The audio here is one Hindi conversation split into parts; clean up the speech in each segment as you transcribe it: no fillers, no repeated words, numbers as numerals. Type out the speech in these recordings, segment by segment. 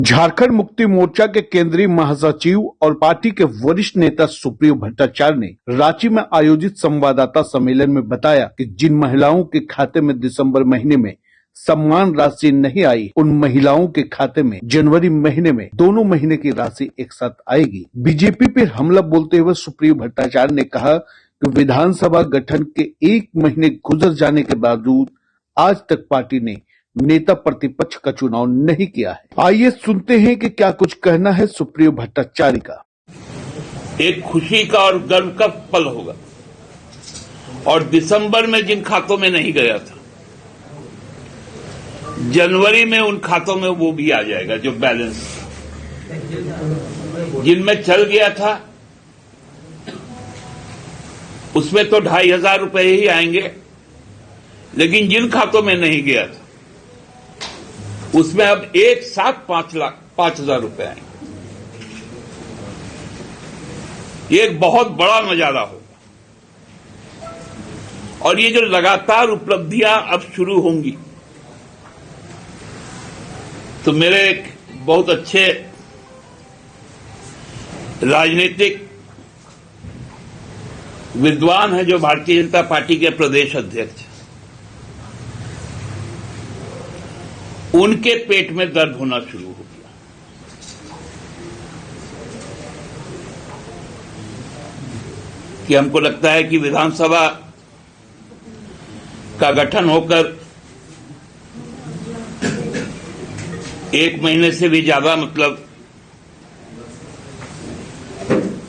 झारखंड मुक्ति मोर्चा के केंद्रीय महासचिव और पार्टी के वरिष्ठ नेता सुप्रियो भट्टाचार्य ने रांची में आयोजित संवाददाता सम्मेलन में बताया कि जिन महिलाओं के खाते में दिसंबर महीने में सम्मान राशि नहीं आई, उन महिलाओं के खाते में जनवरी महीने में दोनों महीने की राशि एक साथ आएगी। बीजेपी पर हमला बोलते हुए सुप्रियो भट्टाचार्य ने कहा कि विधानसभा गठन के 1 महीने गुजर जाने के बावजूद आज तक पार्टी ने नेता प्रतिपक्ष का चुनाव नहीं किया है। आइए सुनते हैं कि क्या कुछ कहना है सुप्रियो भट्टाचार्य का। एक खुशी का और गर्व का पल होगा और दिसंबर में जिन खातों में नहीं गया था, जनवरी में उन खातों में वो भी आ जाएगा जो बैलेंस जिनमें चल गया था उसमें तो 2500 रुपए ही आएंगे, लेकिन जिन खातों में नहीं गया था उसमें अब एक साथ 5,00,000 रुपए आएंगे। ये एक बहुत बड़ा नजारा होगा और ये जो लगातार उपलब्धियां अब शुरू होंगी तो मेरे एक बहुत अच्छे राजनीतिक विद्वान हैं जो भारतीय जनता पार्टी के प्रदेश अध्यक्ष, उनके पेट में दर्द होना शुरू हो गया कि हमको लगता है कि विधानसभा का गठन होकर 1 महीने से भी ज्यादा मतलब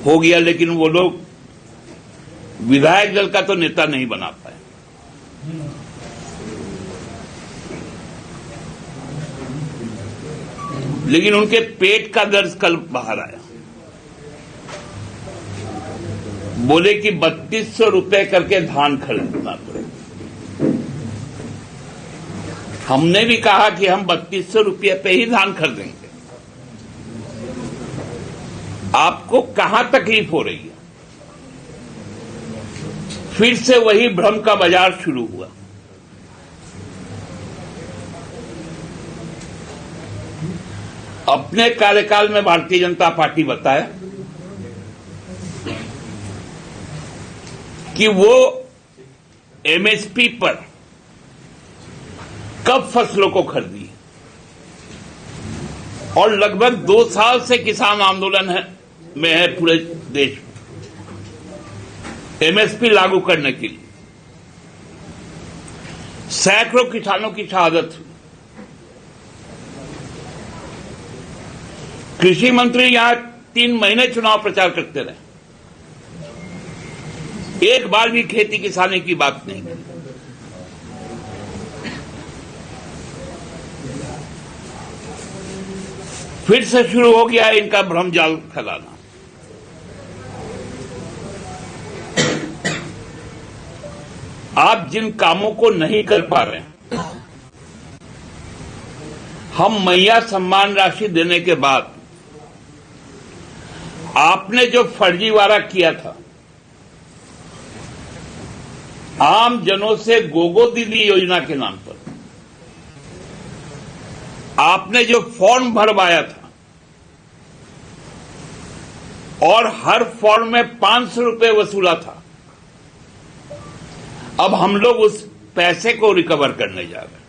हो गया, लेकिन वो लोग विधायक दल का तो नेता नहीं बना पाए। लेकिन उनके पेट का दर्द कल बाहर आया। बोले कि 3200 रुपए करके धान खरीदना पड़ेगा। हमने भी कहा कि हम 3200 रुपये पे ही धान खरीदेंगे। आपको कहां तकलीफ हो रही है? फिर से वही भ्रम का बाजार शुरू हुआ। अपने कार्यकाल में भारतीय जनता पार्टी बताया कि वो एमएसपी पर कब फसलों को खरीदी और लगभग 2 साल से किसान आंदोलन में है पूरे देश में एमएसपी लागू करने के लिए। सैकड़ों किसानों की शहादत हुई। कृषि मंत्री यहां 3 महीने चुनाव प्रचार करते रहे, एक बार भी खेती किसानी की बात नहीं की। फिर से शुरू हो गया इनका भ्रमजाल फैलाना। आप जिन कामों को नहीं कर पा रहे हैं, हम मैया सम्मान राशि देने के बाद आपने जो फर्जीवाड़ा किया था, आम जनों से गोगो दीदी योजना के नाम पर आपने जो फॉर्म भरवाया था और हर फॉर्म में 500 रुपए वसूला था, अब हम लोग उस पैसे को रिकवर करने जा रहे हैं।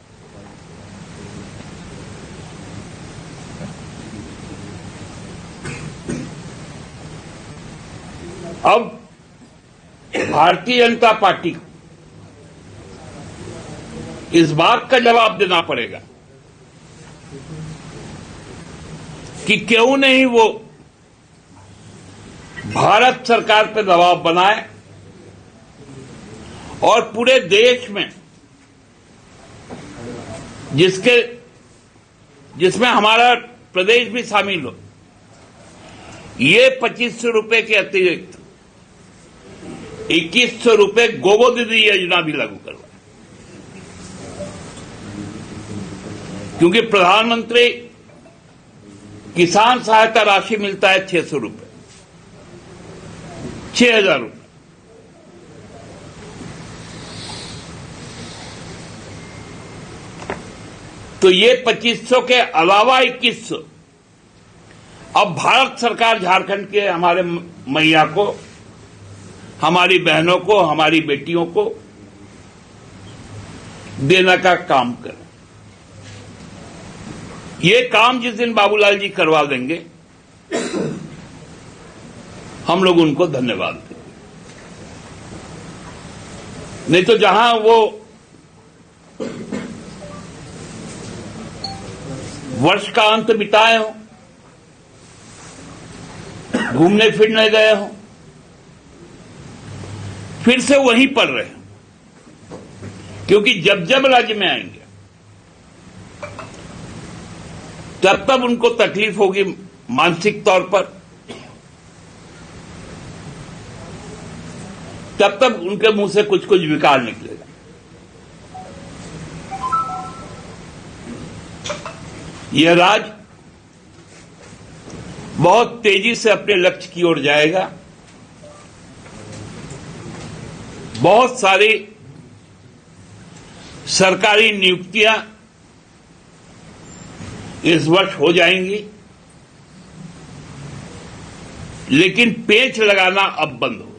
अब भारतीय जनता पार्टी को इस बात का जवाब देना पड़ेगा कि क्यों नहीं वो भारत सरकार पर दबाव बनाए और पूरे देश में जिसमें हमारा प्रदेश भी शामिल हो, ये 2500 रुपए के अतिरिक्त 2100 रुपए गोगो दीदी योजना भी लागू करवाए, क्योंकि प्रधानमंत्री किसान सहायता राशि मिलता है 600 रुपए, 6000 रुपए। तो ये 2500 के अलावा 2100 अब भारत सरकार झारखंड के हमारे मैया को, हमारी बहनों को, हमारी बेटियों को देने का काम करे। ये काम जिस दिन बाबूलाल जी करवा देंगे, हम लोग उनको धन्यवाद देंगे। नहीं तो जहां वो वर्ष का अंत बिताए हो, घूमने फिरने गए हो, फिर से वहीं पर रहे, क्योंकि जब जब राज्य में आएंगे तब तब उनको तकलीफ होगी मानसिक तौर पर, तब तब उनके मुंह से कुछ कुछ विकार निकलेगा। यह राज्य बहुत तेजी से अपने लक्ष्य की ओर जाएगा। बहुत सारी सरकारी नियुक्तियां इस वर्ष हो जाएंगी, लेकिन पेच लगाना अब बंद हो।